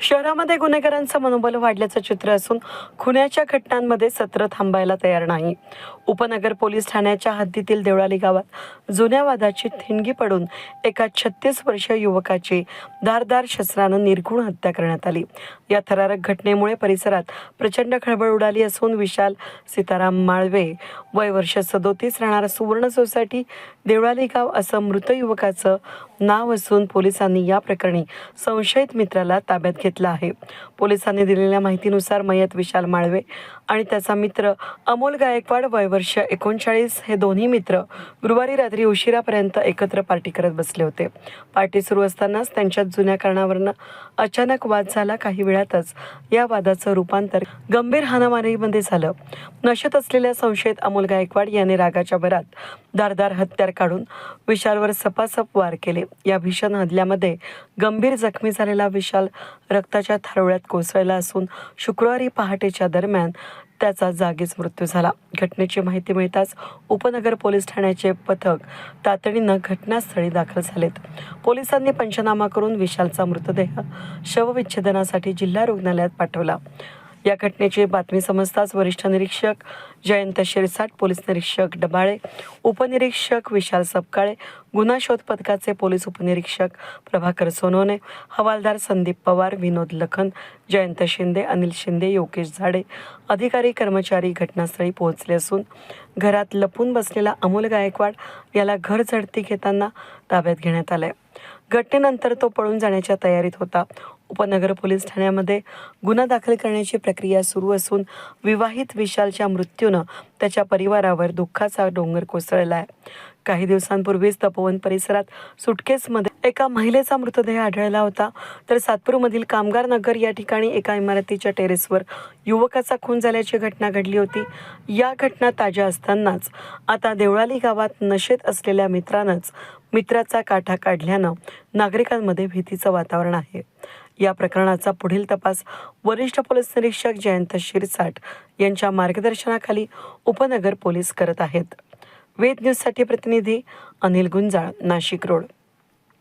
शहरामध्ये गुन्हेगारांचं मनोबल वाढल्याचं चित्र असून खुन्याच्या घटनांमध्ये सत्र थांबायला तयार नाही. उपनगर पोलीस ठाण्याच्या हद्दीतील देवळाली गावात जुन्या वादाची ठिणगी पडून एका 36 वर्षीय युवकाची धारदार शस्त्रानं निर्घृण हत्या करण्यात आली. या थरारक घटनेमुळे परिसरात प्रचंड खळबळ उडाली असून विशाल सीताराम माळवे वय वर्ष 37 राहणारा सुवर्ण सोसायटी देवळाली गाव असं मृत युवकाचं नाव असून पोलिसांनी या प्रकरणी संशयित मित्राला ताब्यात घेतला आहे. पोलिसांनी दिलेल्या माहितीनुसार मयत विशाल माळवे आणि त्याचा मित्र अमोल गायकवाड वय वर्ष 39 हे दोन्ही मित्र गुरुवारी रात्री उशिरापर्यंत एकत्र पार्टी करत बसले होते. पार्टी सुरू असतानाच त्यांच्यात जुन्या कारणावरून अचानक वाद झाला. काही वेळातच या वादाचं रूपांतर गंभीर हाणामारीमध्ये झालं. नशेत असलेल्या संशयित अमोल गायकवाड याने रागाच्या भरात धारदार हत्यार काढून विशालवर सपासप वार केले. या भीषण हल्ल्यामध्ये गंभीर जखमी झालेला विशाल रक्ताच्या थारोळ्यात कोसळला असून शुक्रवारी पहाटेच्या दरम्यान त्याचा जागीच मृत्यू झाला. घटनेची माहिती मिळताच उपनगर पोलीस ठाण्याचे पथक तातडीनं घटनास्थळी दाखल झालेत. पोलिसांनी पंचनामा करून विशालचा मृतदेह शवविच्छेदनासाठी जिल्हा रुग्णालयात पाठवला. या घटनेची बातमी समजताच वरिष्ठ निरीक्षक जयंत शिरसाट, पोलीस निरीक्षक डबाळे, उपनिरीक्षक विशाल सपकाळे, गुन्हा शोध पथकाचे पोलीस उपनिरीक्षक प्रभाकर सोनवणे, हवालदार संदीप पवार, विनोद लखन, जयंत शिंदे, अनिल शिंदे, योगेश झाडे, अधिकारी कर्मचारी घटनास्थळी पोहोचले असून घरात लपून बसलेला अमोल गायकवाड याला घर झडती घेताना ताब्यात घेण्यात आलंय. घटनेनंतर तो पळून जाण्याच्या तयारीत होता. उपनगर पोलीस ठाण्यामध्ये गुन्हा दाखल करण्याची प्रक्रिया सुरू असून विवाहित विशालच्या मृत्यूनं त्याच्या परिवारावर दुःखाचा डोंगर कोसळला आहे. काही दिवसांपूर्वीच तपोवन परिसरात सुटकेसमध्ये एका महिलेचा मृतदेह आढळला होता. तर सातपूरमधील कामगार नगर या ठिकाणी एका इमारतीच्या टेरेसवर युवकाचा खून झाल्याची घटना घडली होती. या घटना ताज्या असतानाच आता देवळाली गावात नशेत असलेल्या मित्राचा काठा काढल्यानं नागरिकांमध्ये भीतीचं वातावरण आहे. या प्रकरणाचा पुढील तपास वरिष्ठ पोलीस निरीक्षक जयंत शिरसाट यांच्या मार्गदर्शनाखाली उपनगर पोलीस करत आहेत. वेद न्यूजसाठी प्रतिनिधी अनिल गुंजाळ, नाशिक रोड.